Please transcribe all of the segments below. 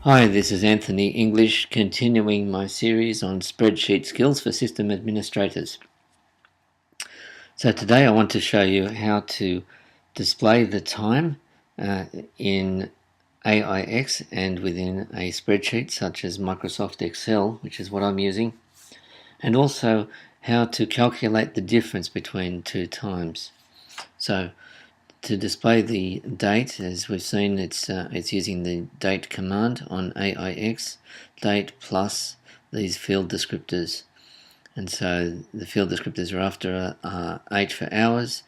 Hi, this is Anthony English, continuing my series on spreadsheet skills for system administrators. So today I want to show you how to display the time in AIX and within a spreadsheet such as Microsoft Excel, which is what I'm using, and also how to calculate the difference between two times. So to display the date, as we've seen, it's using the date command on AIX, date plus these field descriptors. And so the field descriptors are after H for hours,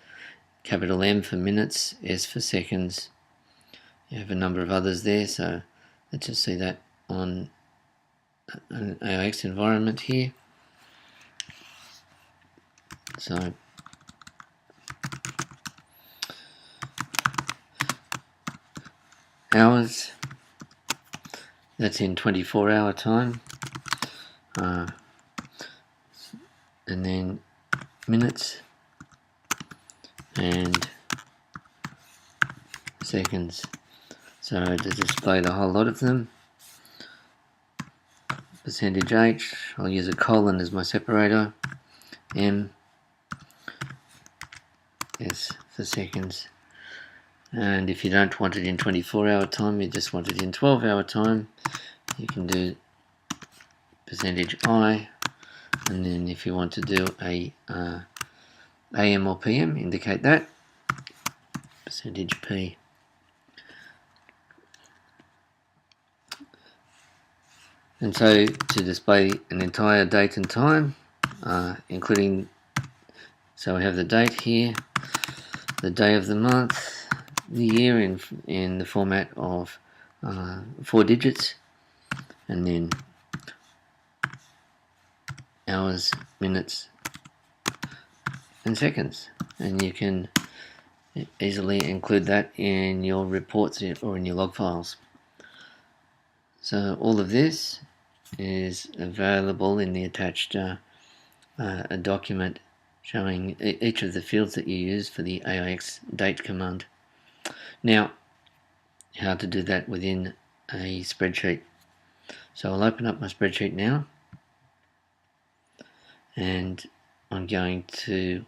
capital M for minutes, S for seconds. You have a number of others there, so let's just see that on an AIX environment here. So hours, that's in 24-hour time, and then minutes and seconds. So to display the whole lot of them, percentage H, I'll use a colon as my separator, M, S for seconds. And if you don't want it in 24-hour time, you just want it in 12-hour time, you can do percentage I, and then if you want to do a AM or PM, indicate that, percentage P. And so to display an entire date and time, including, so we have the date here, the day of the month, the year in the format of 4 digits, and then hours, minutes, and seconds. And you can easily include that in your reports or in your log files. So all of this is available in the attached a document showing each of the fields that you use for the AIX date command. Now, how to do that within a spreadsheet. So I'll open up my spreadsheet now, and I'm going to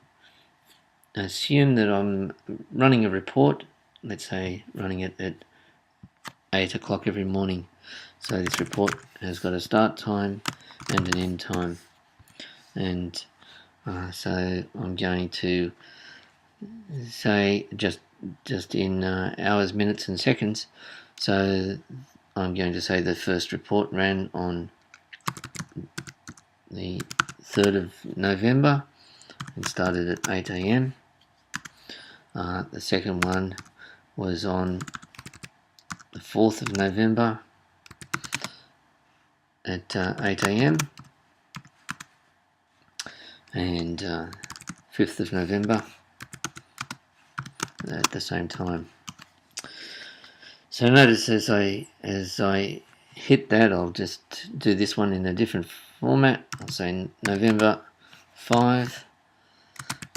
assume that I'm running a report, let's say running it at 8 o'clock every morning. So this report has got a start time and an end time. And so I'm going to say just in hours, minutes and seconds. So I'm going to say the first report ran on the 3rd of November and started at 8 a.m. The second one was on the 4th of November at 8 a.m. and 5th of November at the same time. So notice as I hit that, I'll just do this one in a different format. I'll say November 5,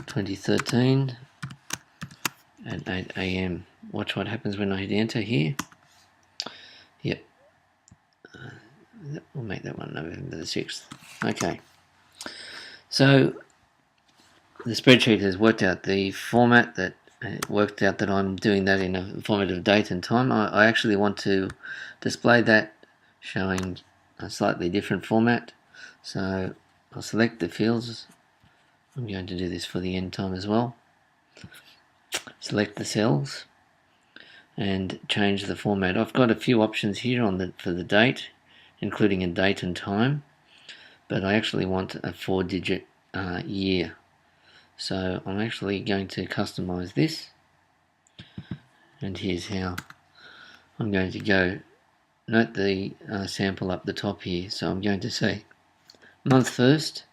2013 at 8 a.m. Watch what happens when I hit enter here. Yep, we'll make that one November the 6th. Okay, so the spreadsheet has worked out the format that I'm doing that in a format of date and time. I actually want to display that showing a slightly different format. So I'll select the fields. I'm going to do this for the end time as well. Select the cells and change the format. I've got a few options here for the date, including a date and time, but I actually want a 4-digit year. So I'm actually going to customize this, and here's how. I'm going to go, note the sample up the top here, so I'm going to say month first,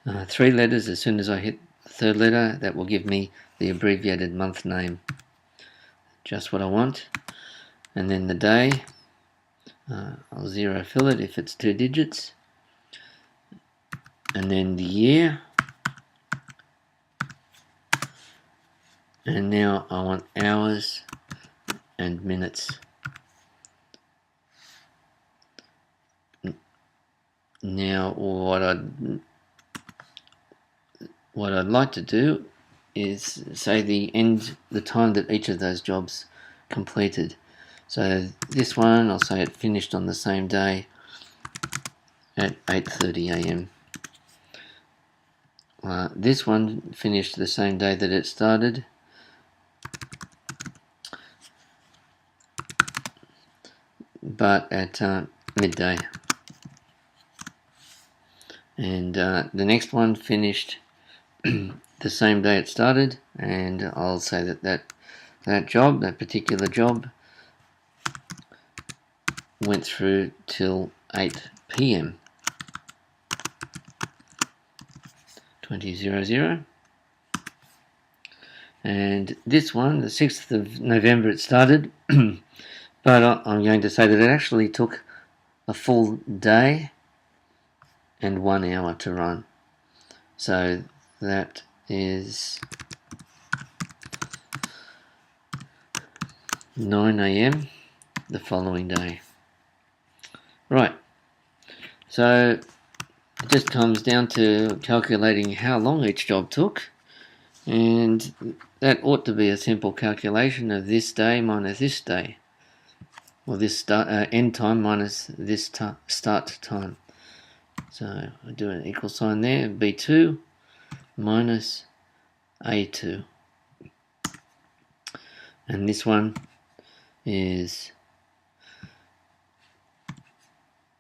3 letters. As soon as I hit the 3rd letter, that will give me the abbreviated month name, just what I want. And then the day, I'll zero fill it if it's 2 digits, and then the year. And now I want hours and minutes. Now what I'd like to do is say the time that each of those jobs completed. So this one, I'll say it finished on the same day at 8:30 a.m. This one finished the same day that it started, but at midday. And the next one finished the same day it started, and I'll say that particular job, went through till 8 p.m. 20:00. And this one, the 6th of November it started, but I'm going to say that it actually took a full day and 1 hour to run. So that is 9 a.m. the following day. Right, so it just comes down to calculating how long each job took, and that ought to be a simple calculation of this day minus this day, or this end time minus this start time. So I do an equal sign there, B2 minus A2, and this one is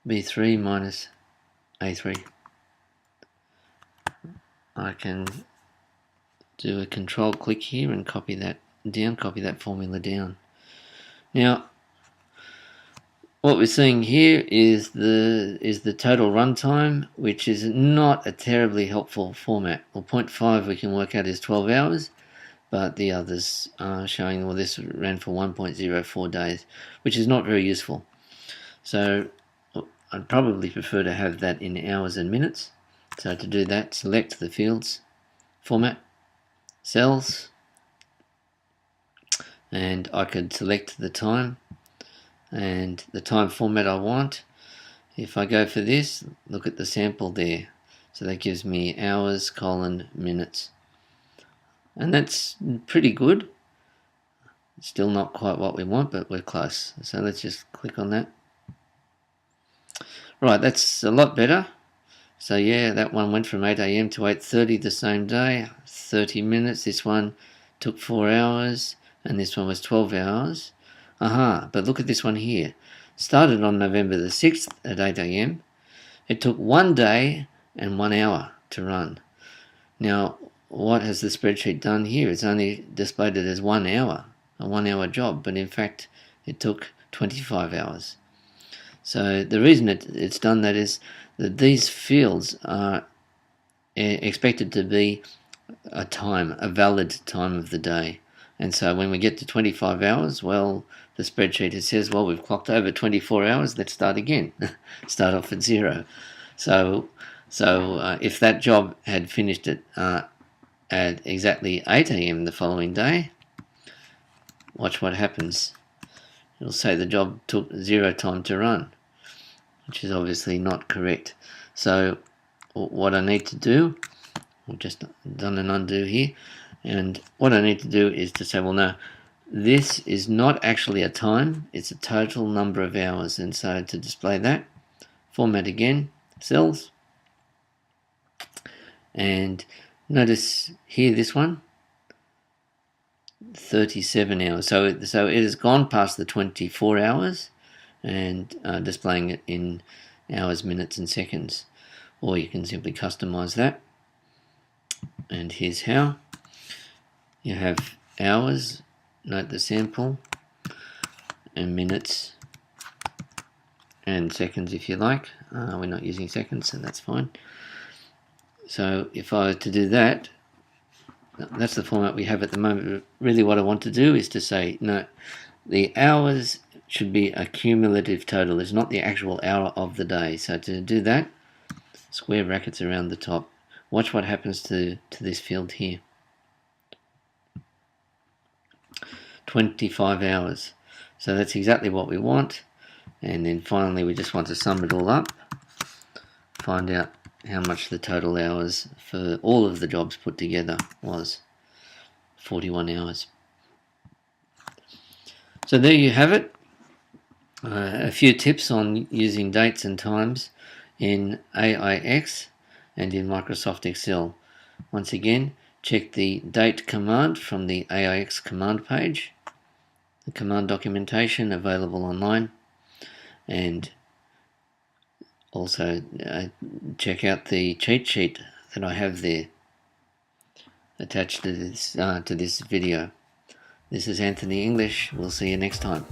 B3 minus A3. I can do a control click here and copy that formula down. Now what we're seeing here is the total runtime, which is not a terribly helpful format. Well, 0.5 we can work out is 12 hours, but the others are showing, well, this ran for 1.04 days, which is not very useful. So I'd probably prefer to have that in hours and minutes. So to do that, select the fields, format, cells, and I could select the time and the time format I want. If I go for this, look at the sample there. So that gives me hours, minutes. And that's pretty good. Still not quite what we want, but we're close. So let's just click on that. Right, that's a lot better. So yeah, that one went from 8 a.m. to 8:30 the same day, 30 minutes. This one took 4 hours, and this one was 12 hours. But look at this one here. Started on November the 6th at 8 a.m. It took 1 day and 1 hour to run. Now, what has the spreadsheet done here? It's only displayed it as 1 hour, a 1 hour job, but in fact it took 25 hours. So the reason it's done that is that these fields are expected to be a valid time of the day. And so when we get to 25 hours, well, the spreadsheet it says, well, we've clocked over 24 hours, let's start again. Start off at 0. So if that job had finished at exactly 8 a.m. the following day, watch what happens. It'll say the job took 0 time to run, which is obviously not correct. So what I need to do, I've just done an undo here, and what I need to do is to say, well, no, this is not actually a time, it's a total number of hours. And so to display that, format again, cells, and notice here this one, 37 hours. So it has gone past the 24 hours and displaying it in hours, minutes and seconds. Or you can simply customize that. And here's how. You have hours, note the sample, and minutes and seconds if you like. We're not using seconds, so that's fine. So if I were to do that, that's the format we have at the moment. Really what I want to do is to say, no, the hours should be a cumulative total. It's not the actual hour of the day. So to do that, square brackets around the top. Watch what happens to this field here. 25 hours. So that's exactly what we want. And then finally we just want to sum it all up. find out how much the total hours for all of the jobs put together was. 41 hours. So there you have it. A few tips on using dates and times in AIX and in Microsoft Excel. Once again, check the date command from the AIX command page, the command documentation available online, and also check out the cheat sheet that I have there attached to this video. This is Anthony English. We'll see you next time.